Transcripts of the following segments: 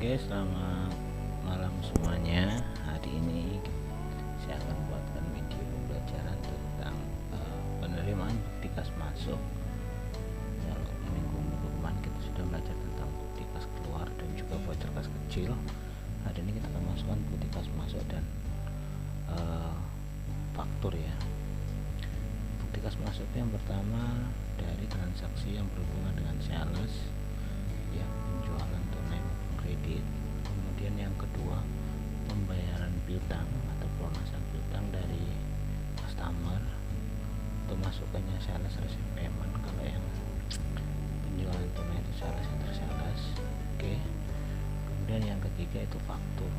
Oke, selamat malam semuanya. Hari ini saya akan buatkan video pembelajaran tentang penerimaan bukti kas masuk. Kalau minggu kemarin kita sudah belajar tentang bukti kas keluar dan juga voucher kas kecil. Hari ini kita akan masukkan bukti kas masuk dan faktur ya. Bukti kas masuk yang pertama dari transaksi yang berhubungan dengan sales, ya, penjualan tunai maupun kredit. Kemudian yang kedua, pembayaran piutang atau pelunasan piutang dari customer, itu masukannya sales receive payment. Kalau yang penjualan tunai itu sales enter sales. Oke. Kemudian yang ketiga itu faktur.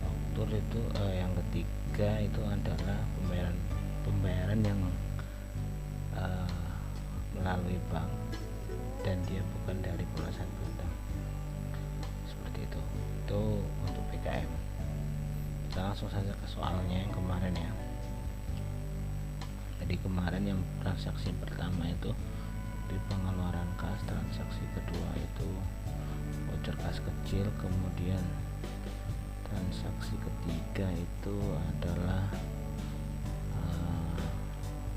Faktur itu yang ketiga itu adalah pembayaran yang melalui bank dan dia bukan dari pelunasan piutang, seperti itu untuk PKM. Kita langsung saja ke soalnya yang kemarin ya. Jadi kemarin yang transaksi pertama itu di pengeluaran kas, transaksi kedua itu voucher kas kecil, kemudian transaksi ketiga itu adalah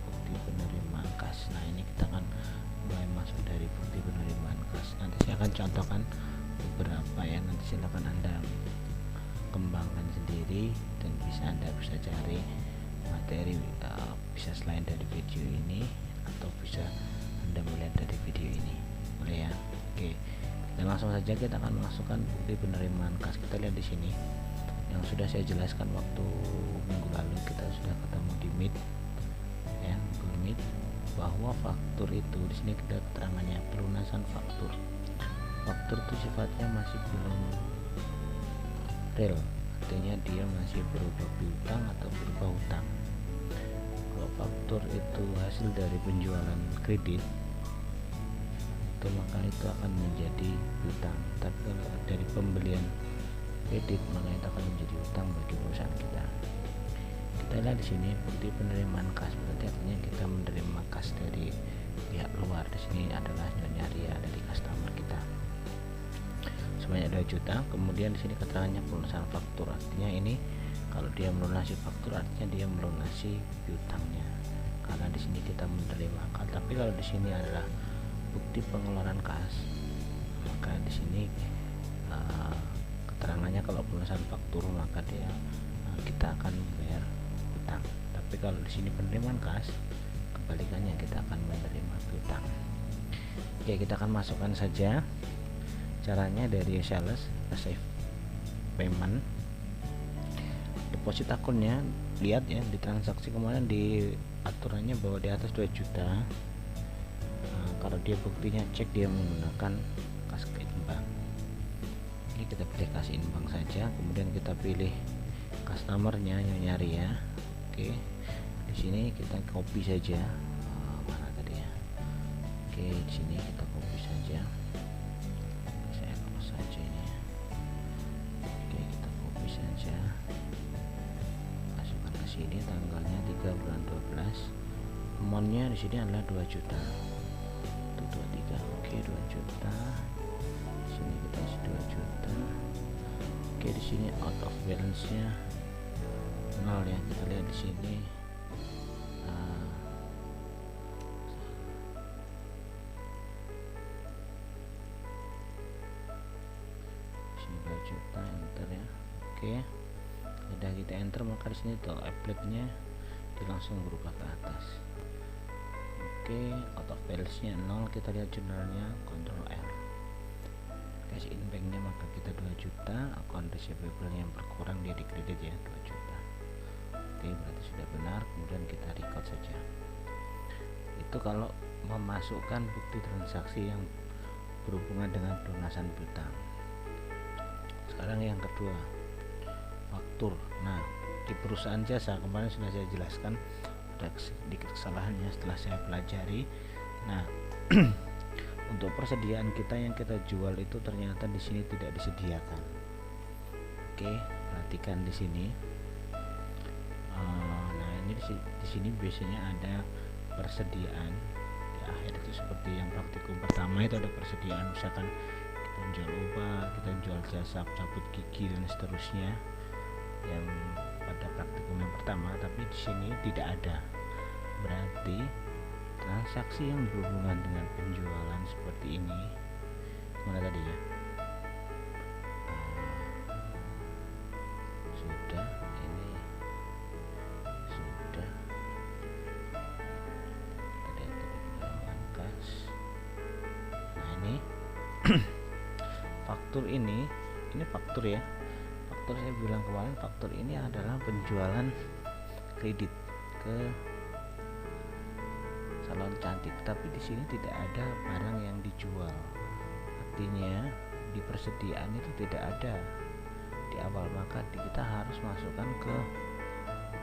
bukti penerimaan kas. Nah, ini kita akan mulai masuk dari bukti penerimaan kas. Nanti saya akan contohkan beberapa ya, nanti silakan Anda kembangkan sendiri dan Anda bisa cari materi bisa selain dari video ini atau bisa Anda melihat dari video ini, boleh ya. Oke, dan langsung saja kita akan masukkan bukti penerimaan kas. Kita lihat di sini yang sudah saya jelaskan waktu minggu lalu, kita sudah ketemu di Meet ya, Google Meet, bahwa faktur itu di sini kita keterangannya pelunasan faktur. Faktur itu sifatnya masih belum real, artinya dia masih berupa piutang atau berupa hutang. Kalau faktur itu hasil dari penjualan kredit, itu maka itu akan menjadi piutang. Tapi kalau dari pembelian kredit, maka itu akan menjadi hutang bagi perusahaan kita. Kita lihat di sini bukti penerimaan kas, berarti artinya kita menerima kas dari pihak luar. Di sini adalah Nyonya Ria dari customer kita sebanyak 2 juta. Kemudian di sini keterangannya pelunasan faktur, artinya ini kalau dia melunasi faktur artinya dia melunasi piutangnya, karena di sini kita menerima kas. Tapi kalau di sini adalah bukti pengeluaran kas, maka di sini keterangannya kalau pelunasan faktur maka kita akan membayar hutang. Tapi kalau di sini penerimaan kas, kebalikannya, kita akan menerima piutang. Oke, kita akan masukkan saja caranya dari sales receive payment. Deposit akunnya, lihat ya di transaksi kemarin di aturannya bahwa di atas 2 juta. Nah, kalau dia buktinya cek dia menggunakan kas bank, ini kita pilih kas bank saja. Kemudian kita pilih customernya Nyonya Ria. Oke, di sini kita copy saja. Mana tadi ya? Oke, di sini kita copy saja. Saya close saja ini. Oke, kita copy saja. Masukkan ke sini tanggalnya 3 bulan 12. Amountnya di sini adalah 2 juta. 23. Oke, 2 juta. Di sini kita isi 2 juta. Oke, di sini out of balance-nya 0 ya. Kita lihat di sini sini 2 juta, enter ya. Oke, sudah kita enter, maka di sini tuh applet-nya dia langsung berubah ke atas. Oke, out of balance-nya 0. Kita lihat jurnalnya, Ctrl R. Cash in bank-nya maka kita 2 juta. Akun receivable yang berkurang dia di kredit ya, 2 juta. Oke, berarti sudah benar. Kemudian kita record saja. Itu kalau memasukkan bukti transaksi yang berhubungan dengan pelunasan piutang. Sekarang yang kedua, faktur. Nah, di perusahaan jasa kemarin sudah saya jelaskan ada sedikit kesalahannya setelah saya pelajari. Nah, untuk persediaan kita yang kita jual itu ternyata di sini tidak disediakan. Oke, perhatikan di sini. Nah, ini di sini biasanya ada persediaan di akhir itu, seperti yang praktikum pertama itu ada persediaan, misalkan kita kita jual obat, kita jual jasa cabut gigi dan seterusnya yang pada praktikum yang pertama, tapi di sini tidak ada. Berarti transaksi yang berhubungan dengan penjualan seperti ini, mana tadi ya? Sudah, ini sudah. Tadi ada penerimaan kas. Nah ini faktur ini faktur ya. Faktur saya bilang kemarin, faktur ini adalah penjualan kredit ke salon cantik, tapi di sini tidak ada barang yang dijual. Artinya di persediaan itu tidak ada di awal, maka kita harus masukkan ke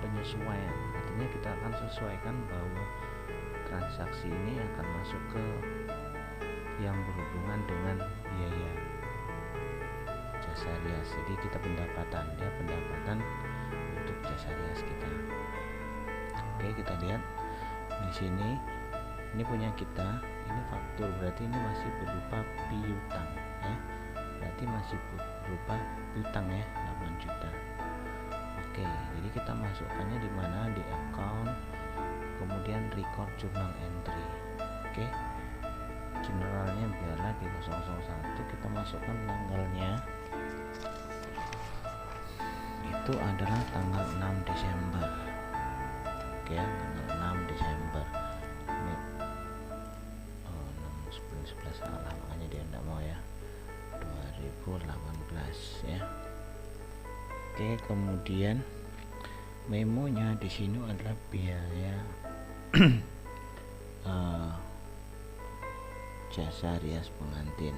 penyesuaian. Artinya kita akan sesuaikan bahwa transaksi ini akan masuk ke yang berhubungan dengan biaya jasa rias. Jadi kita pendapatan untuk jasa rias kita. Oke, kita lihat di sini, ini punya kita, ini faktur, berarti ini masih berupa piutang ya, berarti masih berupa piutang ya, 8 juta. Oke, jadi kita masukkannya di mana? Di account, kemudian record journal entry. Oke, generalnya biarlah di 001, kita masukkan tanggalnya, itu adalah tanggal 6 Desember. Oke ya, tanggal 6 Desember. Ini 6, 10, 11 salah, makanya dia enggak mau ya, 2018 ya. Oke, kemudian memonya di sini adalah biaya jasa rias pengantin.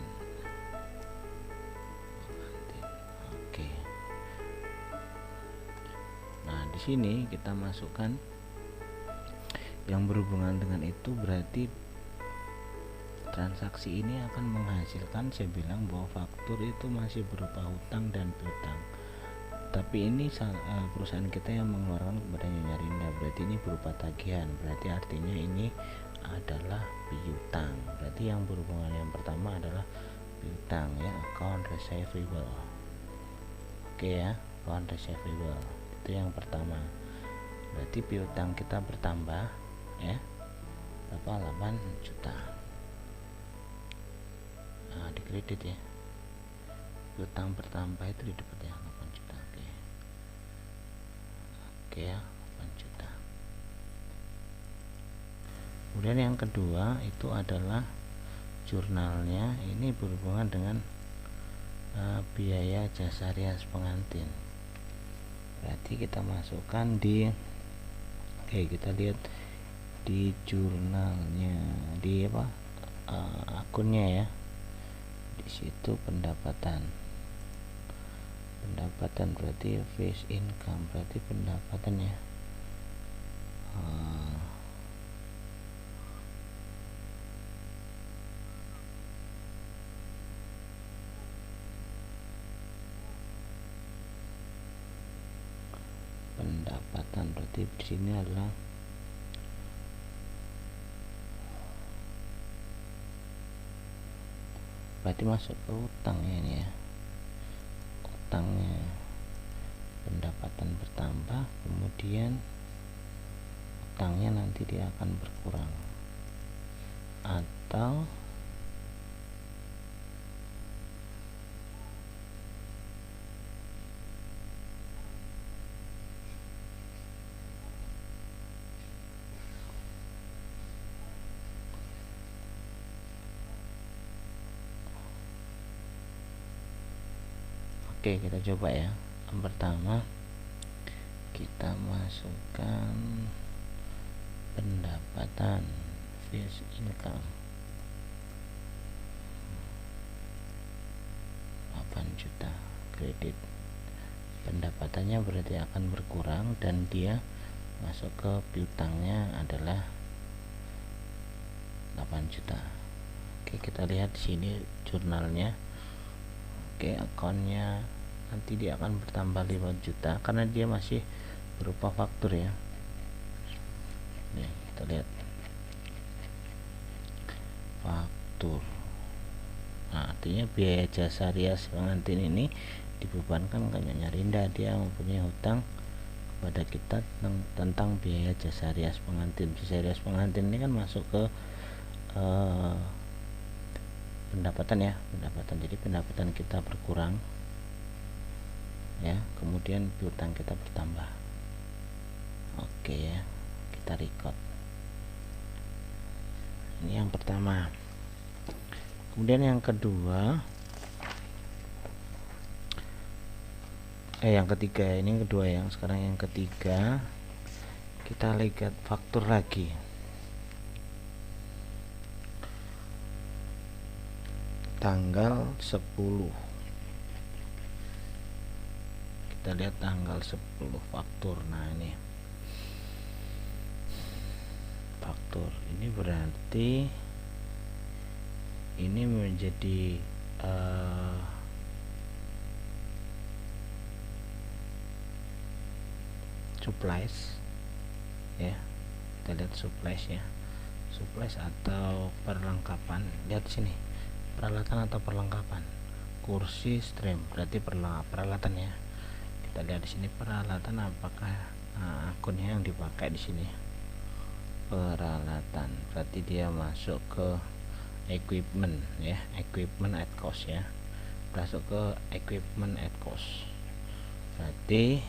Oke. Nah, di sini kita masukkan yang berhubungan dengan itu, berarti transaksi ini akan menghasilkan, saya bilang bahwa faktur itu masih berupa hutang dan piutang. Tapi ini perusahaan kita yang mengeluarkan kepada Nyonya Rinda, berarti ini berupa tagihan, berarti artinya ini adalah piutang. Berarti yang berhubungan yang pertama adalah piutang ya, account receivable. Oke ya, account receivable itu yang pertama. Berarti piutang kita bertambah ya, berapa? 8 juta. Nah, di kredit ya, piutang bertambah itu di depan ya, 8 juta. Oke ya, 8 juta. Kemudian yang kedua itu adalah jurnalnya, ini berhubungan dengan biaya jasa rias pengantin. Berarti kita masukkan di, oke, kita lihat di jurnalnya, di apa, akunnya ya, di situ pendapatan berarti face income, berarti pendapatan ya. Pendapatan berarti di sini adalah berarti masuk ke utang ya, ini ya, utangnya. Pendapatan bertambah, kemudian utangnya nanti dia akan berkurang, atau oke, kita coba ya. Yang pertama kita masukkan pendapatan face income 8 juta kredit. Pendapatannya berarti akan berkurang dan dia masuk ke piutangnya adalah 8 juta. Oke, kita lihat di sini jurnalnya. Oke, akunnya nanti dia akan bertambah 5 juta karena dia masih berupa faktur ya. Nih, kita lihat faktur. Nah, artinya biaya jasa rias pengantin ini dibebankan ke Nyonya Rinda. Dia mempunyai hutang kepada kita tentang biaya jasa rias pengantin. Jasa rias pengantin ini kan masuk ke pendapatan ya, pendapatan. Jadi pendapatan kita berkurang ya, kemudian piutang kita bertambah. Oke ya, kita record. Ini yang pertama. Kemudian yang kedua, yang ketiga, ini yang kedua yang sekarang yang ketiga, kita lihat faktur lagi. Tanggal 10. Kita lihat tanggal 10 faktur. Nah, ini faktur. Ini berarti ini menjadi supplies ya. Kita lihat supplies ya, supplies atau perlengkapan. Lihat sini, peralatan atau perlengkapan. Kursi stream berarti peralatan ya. Kita lihat di sini peralatan, apakah akunnya yang dipakai di sini peralatan, berarti dia masuk ke equipment ya, equipment at cost ya, masuk ke equipment at cost. Berarti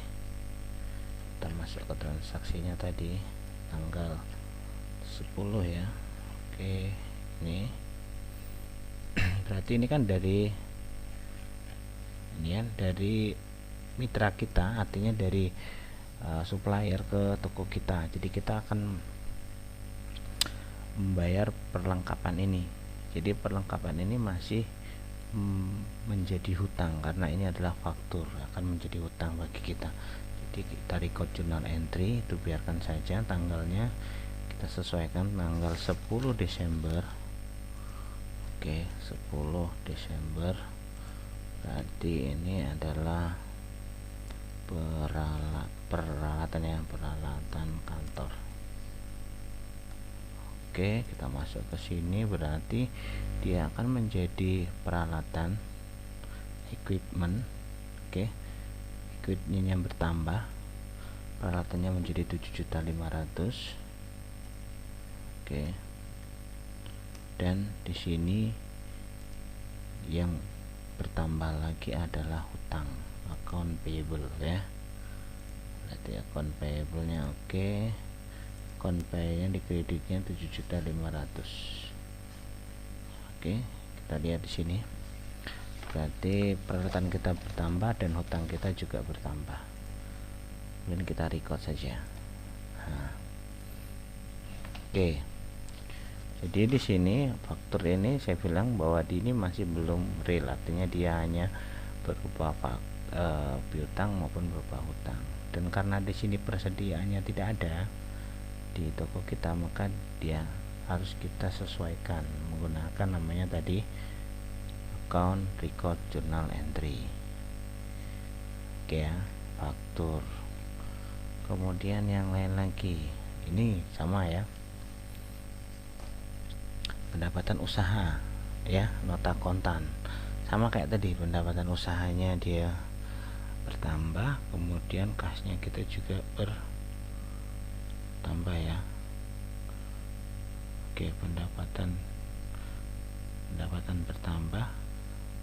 kita masuk ke transaksinya tadi tanggal 10 ya. Oke, ini berarti ini kan dari ini ya, dari mitra kita, artinya dari supplier ke toko kita. Jadi kita akan membayar perlengkapan ini. Jadi perlengkapan ini masih menjadi hutang karena ini adalah faktur, akan menjadi hutang bagi kita. Jadi kita record journal entry, itu biarkan saja tanggalnya kita sesuaikan tanggal 10 Desember. Oke, 10 Desember. Berarti ini adalah peralatan ya, peralatan kantor. Oke, kita masuk ke sini, berarti dia akan menjadi peralatan equipment. Oke, equipment yang bertambah, peralatannya menjadi 7.500.000. Oke, dan di sini yang bertambah lagi adalah hutang, account payable ya. Berarti account payable nya oke. Account pay nya di kreditnya 7.500.000. Oke, kita lihat di sini. Berarti peralatan kita bertambah dan hutang kita juga bertambah. Kemudian kita record saja. Nah, oke. Jadi di sini faktur ini saya bilang bahwa ini masih belum real, artinya dia hanya berupa piutang maupun berupa hutang. Dan karena di sini persediaannya tidak ada di toko kita, maka dia harus kita sesuaikan menggunakan namanya tadi account record journal entry. Oke ya, faktur. Kemudian yang lain lagi, ini sama ya, pendapatan usaha ya, nota kontan sama kayak tadi, pendapatan usahanya dia bertambah, kemudian kasnya kita juga bertambah ya. Oke, pendapatan bertambah,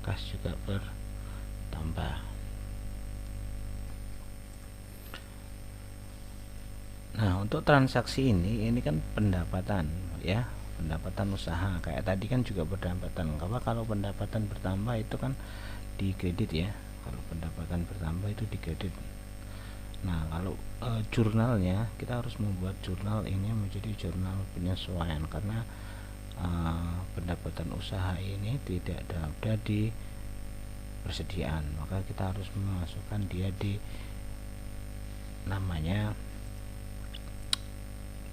kas juga bertambah. Nah, untuk transaksi ini kan pendapatan ya, pendapatan usaha. Kayak tadi kan juga pendapatan. Kalau pendapatan bertambah itu kan di kredit ya. Kalau pendapatan bertambah itu di kredit. Nah, kalau jurnalnya kita harus membuat jurnal ini menjadi jurnal penyesuaian karena pendapatan usaha ini tidak ada di persediaan, maka kita harus memasukkan dia di namanya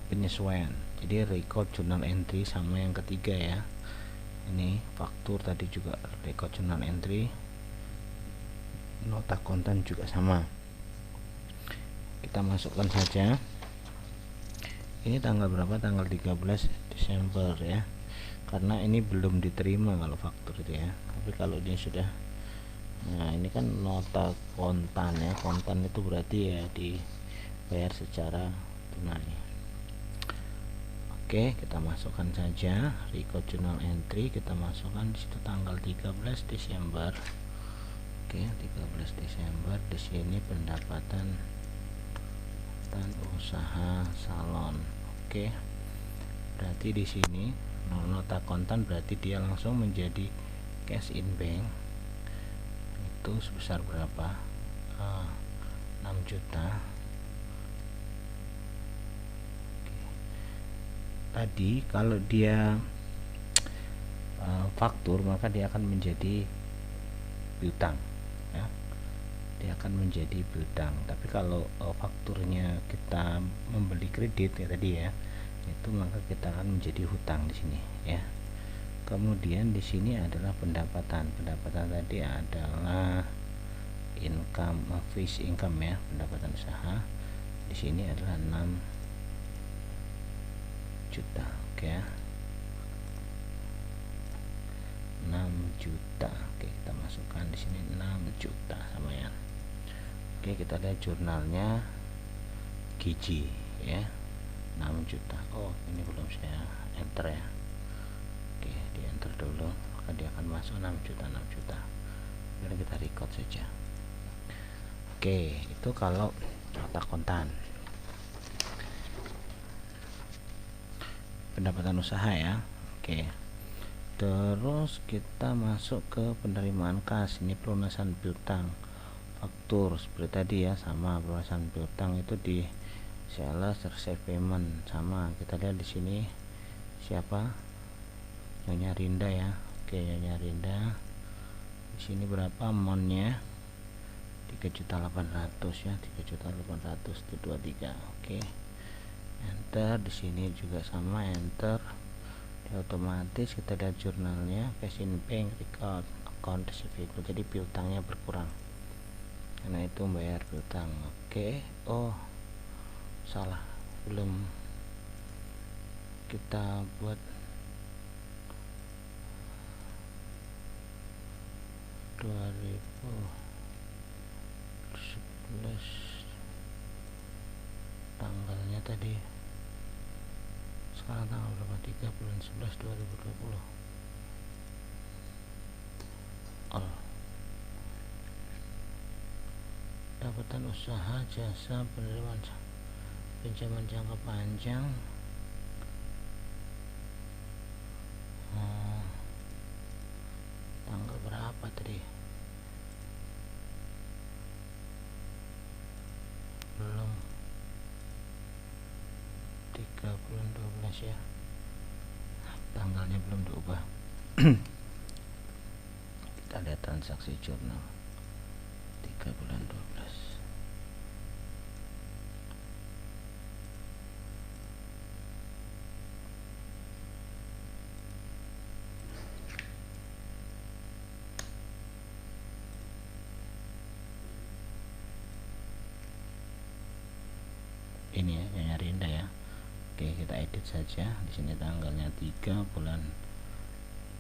penyesuaian. Jadi record journal entry sama yang ketiga ya, ini faktur tadi juga record journal entry, nota kontan juga sama. Kita masukkan saja ini tanggal berapa, tanggal 13 Desember ya. karena ini belum diterima kalau faktur itu ya. Tapi kalau ini sudah, nah ini kan nota kontan ya, kontan itu berarti ya dibayar secara tunai. Oke, kita masukkan saja record journal entry, kita masukkan di situ tanggal 13 Desember. Oke, 13 Desember. Di sini pendapatan usaha salon. Oke, berarti di sini nota kontan berarti dia langsung menjadi cash in bank. Itu sebesar berapa? 6 juta. Oke. Tadi kalau dia faktur, maka dia akan menjadi piutang ya, dia akan menjadi piutang. Tapi kalau fakturnya kita membeli kredit ya tadi ya, itu maka kita akan menjadi hutang di sini ya. Kemudian di sini adalah pendapatan tadi adalah income, fees income ya, pendapatan usaha. Di sini adalah 6 juta. Oke ya, 6 juta. Oke, kita masukkan di sini 6 juta sama ya. Oke, kita lihat jurnalnya Gigi ya, 6 juta. Oh, ini belum saya enter ya. Oke, di enter dulu, maka dia akan masuk 6 juta. Kemudian kita record saja. Oke, itu kalau nota kontan. Pendapatan usaha ya. Oke, terus kita masuk ke penerimaan kas. Ini pelunasan piutang, faktur seperti tadi ya, sama pelunasan piutang itu di sales receive payment sama. Kita lihat di sini siapa, Nyonya Rinda ya. Oke, Nyonya Rinda di sini berapa amountnya? 3.800.000 ya, 3.800.000 itu 23. Oke, enter. Di sini juga sama, enter. Di otomatis kita lihat jurnalnya cash in bank, record account receivable, jadi piutangnya berkurang karena itu membayar piutang. Oke, oh salah, belum kita buat 2011 tanggalnya tadi, sekarang tanggal berapa? 3 bulan 11 2020. Pendapatan usaha jasa penerimaan pinjaman jangka panjang, tanggal berapa tadi? Belum, 3 bulan 12 ya, tanggalnya belum diubah. Kita lihat transaksi jurnal 3 bulan 12. Ini ya, Nyonya Rinda ya. Oke, kita edit saja. Di sini tanggalnya 3 bulan,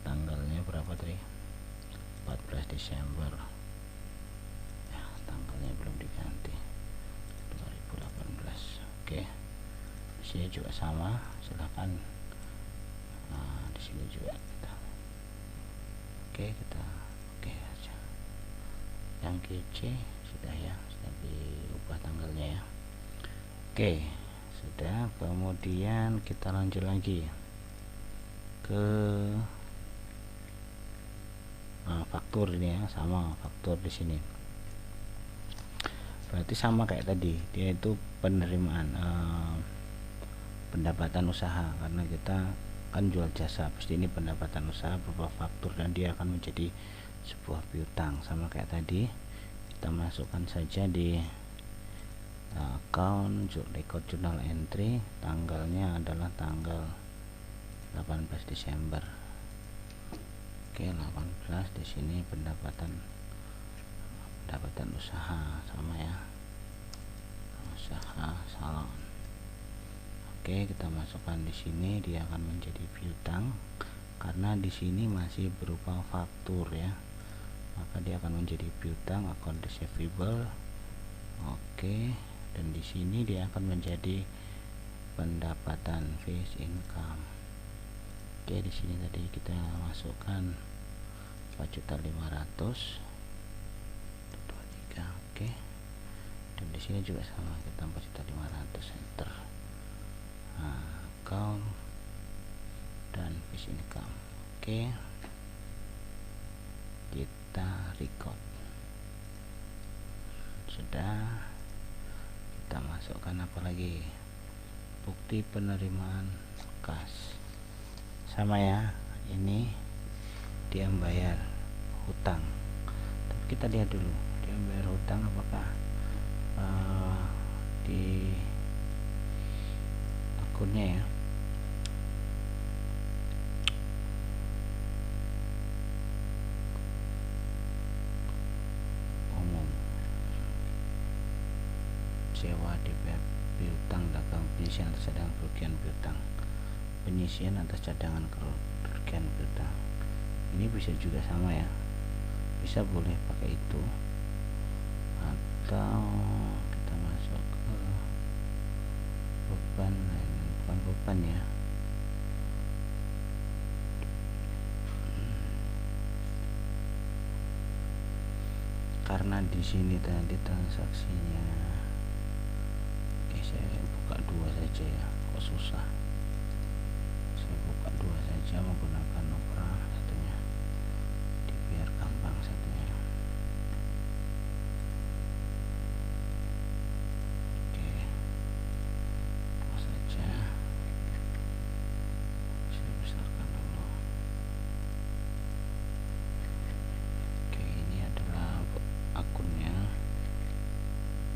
tanggalnya berapa tadi? 14 Desember. Ya, tanggalnya belum diganti. 2018. Oke. Di sini juga sama, silakan. Nah, di sini juga kita. Oke, kita oke aja. Yang GC sudah ya, sudah diubah tanggalnya ya. Oke, sudah. Kemudian kita lanjut lagi ke faktur ini ya, sama faktur di sini. Berarti sama kayak tadi, dia itu penerimaan pendapatan usaha, karena kita kan jual jasa, pasti ini pendapatan usaha berupa faktur dan dia akan menjadi sebuah piutang. Sama kayak tadi, kita masukkan saja di account record journal entry, tanggalnya adalah tanggal 18 Desember. Oke, 18. Di sini pendapatan usaha sama ya, usaha salon. Oke, kita masukkan di sini, dia akan menjadi piutang karena di sini masih berupa faktur ya, maka dia akan menjadi piutang account receivable. Oke, dan di sini dia akan menjadi pendapatan fixed income. Oke, di sini tadi kita masukkan 4.500.000 23. Oke, dan di sini juga sama, kita 4.500.000 enter. Nah, account dan fixed income. Oke, kita record. Sudah, kita masukkan apa lagi, bukti penerimaan kas. Sama ya, ini dia membayar hutang, tapi kita lihat dulu dia membayar hutang apakah di akunnya ya. Umum, sewa DP piutang dagang, penyisian atas cadangan kerugian piutang, penyisian atas cadangan kerugian piutang. Ini bisa juga sama ya, bisa boleh pakai itu, atau kita masuk ke beban, bukan beban ya, karena di sini tadi transaksinya. Oke, saya buka dua saja ya, kok susah. Saya buka dua saja menggunakan Opera satunya, biar gampang satunya. Oke, dua saja, saya besarkan dulu. Oke, ini adalah akunnya.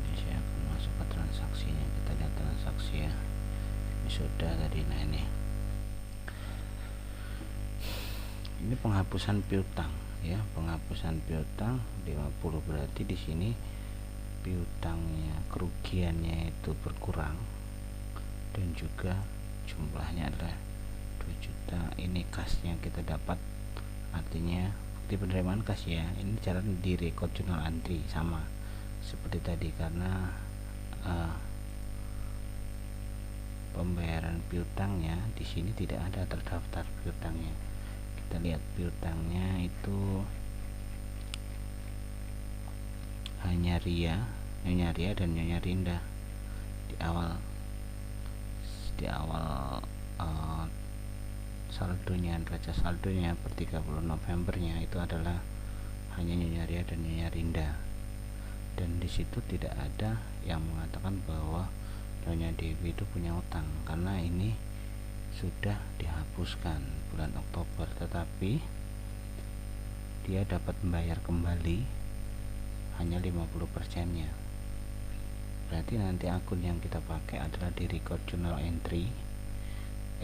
Ini saya akan masuk ke transaksinya, kita lihat transaksi ya. Ini sudah tadi. Nah, ini penghapusan piutang ya, penghapusan piutang 50, berarti di sini piutangnya, kerugiannya itu berkurang, dan juga jumlahnya adalah 2 juta. Ini kasnya kita dapat, artinya bukti penerimaan kas ya. Ini cara di record journal entry sama seperti tadi, karena pembayaran piutangnya di sini tidak ada terdaftar piutangnya. Kita lihat piutangnya itu hanya Nyonya Ria dan Nyonya Rinda di awal saldonya, neraca saldonya per 30 Novembernya itu adalah hanya Nyonya Ria dan Nyonya Rinda, dan di situ tidak ada yang mengatakan bahwa Nyonya Dewi itu punya utang, karena ini sudah dihapuskan bulan Oktober, tetapi dia dapat membayar kembali hanya 50% nya. Berarti nanti akun yang kita pakai adalah di record journal entry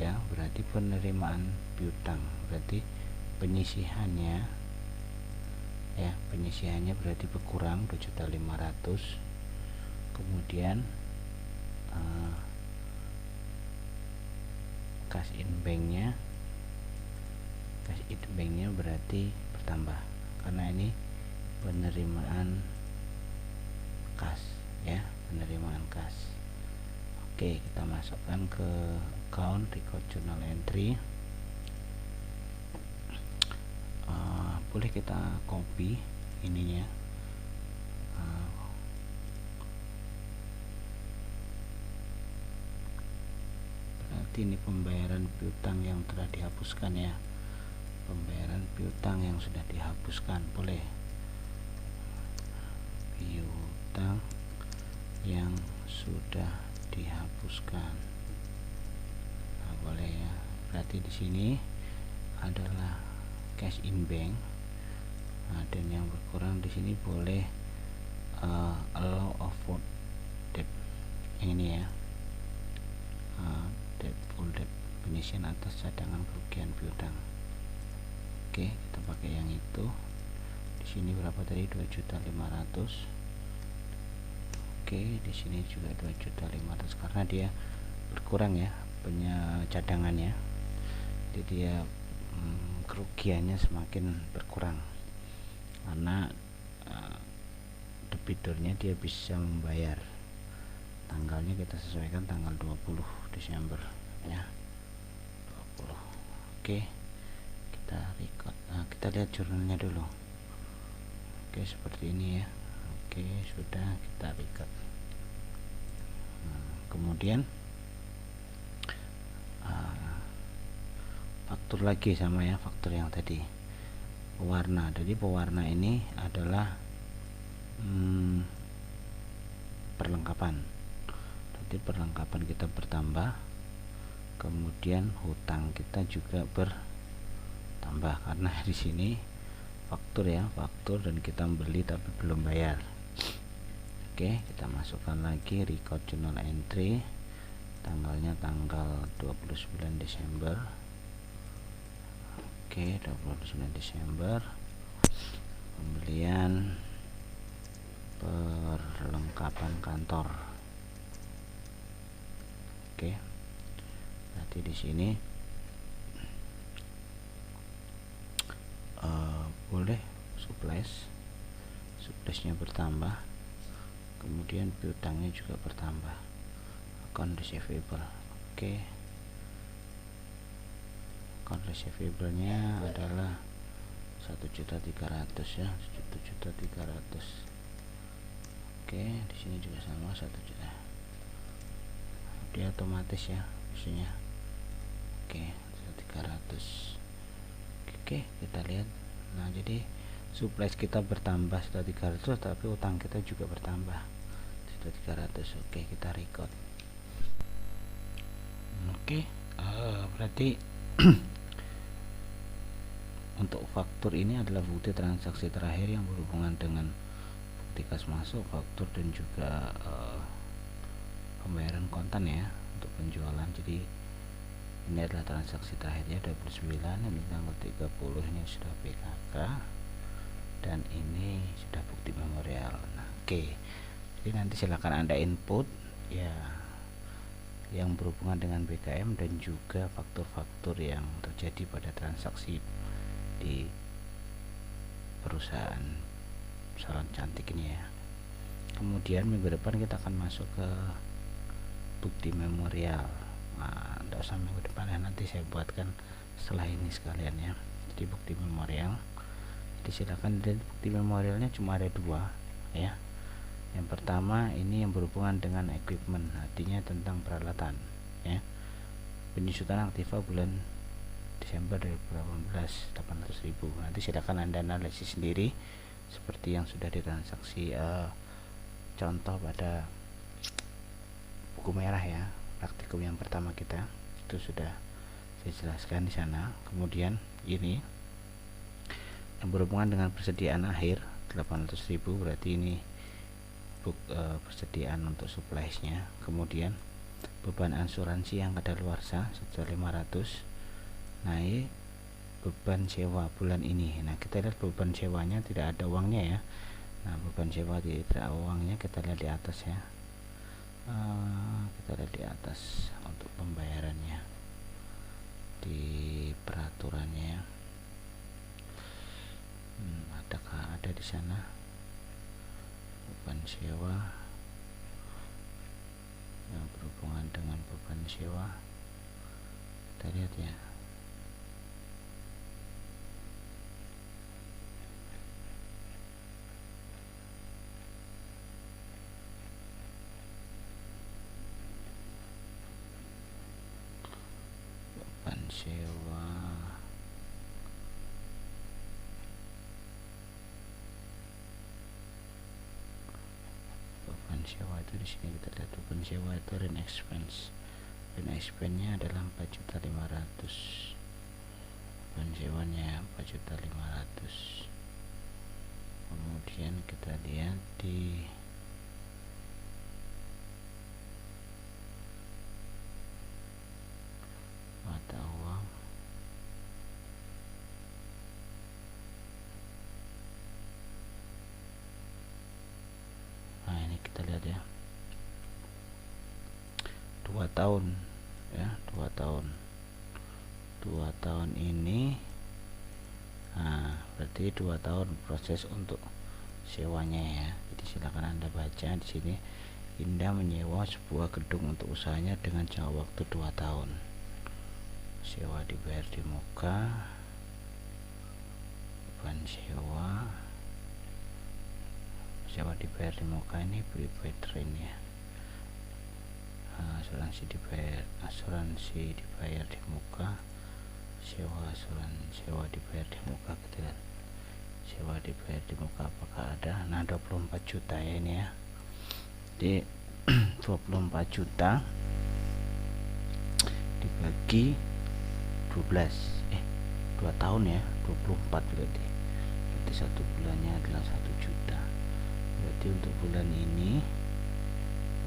ya, berarti penerimaan piutang, berarti penyisihannya ya, penyisihannya berarti berkurang 2.500.000. kemudian cash in banknya berarti bertambah, karena ini penerimaan kas ya, penerimaan kas. Oke, kita masukkan ke account record journal entry. Boleh kita copy ininya, ini pembayaran piutang yang telah dihapuskan ya, pembayaran piutang yang sudah dihapuskan. Boleh piutang yang sudah dihapuskan, nah, boleh ya. Berarti di sini adalah cash in bank, nah, dan yang berkurang di sini boleh allow of debt yang ini ya, full debt, penyisian atas cadangan kerugian piutang. Oke, kita pakai yang itu. Di sini berapa tadi? 2.500.000. Oke, di sini juga 2.500.000 karena dia berkurang ya punya cadangannya. Jadi dia kerugiannya semakin berkurang, karena debiturnya dia bisa membayar. Tanggalnya kita sesuaikan tanggal 20 Desember ya, 20. Oke, kita record. Kita lihat jurnalnya dulu. Oke, seperti ini ya. Oke, sudah kita record. Kemudian faktur lagi sama ya, faktur yang tadi pewarna. Jadi pewarna ini adalah perlengkapan. Jadi perlengkapan kita bertambah, kemudian hutang kita juga bertambah karena di sini faktur ya, faktur dan kita beli tapi belum bayar. Oke, kita masukkan lagi record journal entry, tanggalnya tanggal 29 Desember. Oke, 29 Desember, pembelian perlengkapan kantor. Oke, nanti di sini boleh suppliesnya bertambah, kemudian piutangnya juga bertambah, account receivable. Oke, account receivable nya adalah 1.300.000 ya, 1.300.000. Oke, di sini juga sama 1 juta. Dia otomatis ya isinya. Oke, 1.300. Oke, kita lihat. Nah, jadi supplies kita bertambah 1.300, tapi utang kita juga bertambah 1.300. Oke, kita record. Oke, berarti untuk faktur ini adalah bukti transaksi terakhir yang berhubungan dengan bukti kas masuk, faktur, dan juga pembayaran kontan ya untuk penjualan. Jadi ini adalah transaksi terakhirnya 29, ini tanggal 30, ini sudah PKK, dan ini sudah bukti memorial. Nah, oke. Jadi nanti silakan Anda input ya yang berhubungan dengan BKM dan juga faktur-faktur yang terjadi pada transaksi di perusahaan Salon Cantik ini ya. Kemudian minggu depan kita akan masuk ke bukti memorial. Nah, tidak usah minggu depan ya, nanti saya buatkan setelah ini sekalian ya. Jadi bukti memorial, jadi silakan lihat bukti memorialnya cuma ada 2 ya. Yang pertama ini yang berhubungan dengan equipment, artinya tentang peralatan ya. Penyusutan aktiva bulan Desember 2018 800.000. Nanti silakan Anda analisis sendiri seperti yang sudah ditransaksi contoh pada buku merah ya, praktikum yang pertama kita itu sudah saya jelaskan di sana. Kemudian ini yang berhubungan dengan persediaan akhir 800.000, berarti ini persediaan untuk suppliesnya. Kemudian beban asuransi yang kadaluarsa 1.500, naik beban sewa bulan ini. Nah, kita lihat beban sewanya tidak ada uangnya ya. Nah, beban sewa tidak ada uangnya, kita lihat di atas ya. Kita lihat di atas untuk pembayarannya di peraturannya ya. Adakah ada di sana beban sewa yang berhubungan dengan beban sewa? Kita lihat ya. Sewa beban sewa itu di sini kita lihat beban sewa itu rent expense. Rent expense nya adalah 4.500.000. beban sewanya 4.500.000. Kemudian kita lihat di mata uang kita lihat ya, 2 tahun ya, 2 tahun 2 tahun ini. Nah, berarti 2 tahun proses untuk sewanya ya. Jadi silakan Anda baca di sini. Indah menyewa sebuah gedung untuk usahanya dengan jangka waktu 2 tahun. Sewa dibayar di muka. Beban sewa dibayar di muka, ini prepaid rent ya. Asuransi dibayar di muka. Sewa dibayar di muka gitu kan. Sewa dibayar di muka apakah ada? Nah, 24 juta ya ini ya. Jadi 24 juta dibagi 2 tahun ya, 24 berarti satu bulannya adalah 1 juta. Berarti untuk bulan ini,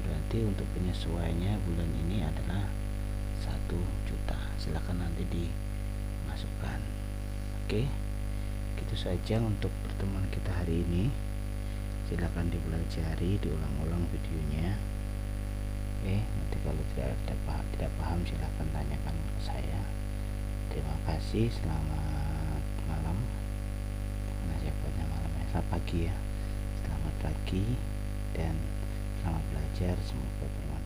berarti untuk penyesuaiannya bulan ini adalah 1 juta. Silakan nanti dimasukkan. Oke, gitu saja untuk pertemuan kita hari ini. Silakan dipelajari, diulang-ulang videonya. Oke, nanti kalau tidak paham silakan tanyakan ke saya. Terima kasih, selamat malam. Karena siapanya malam ya, selamat pagi ya. Selamat pagi dan selamat belajar, semoga bermanfaat.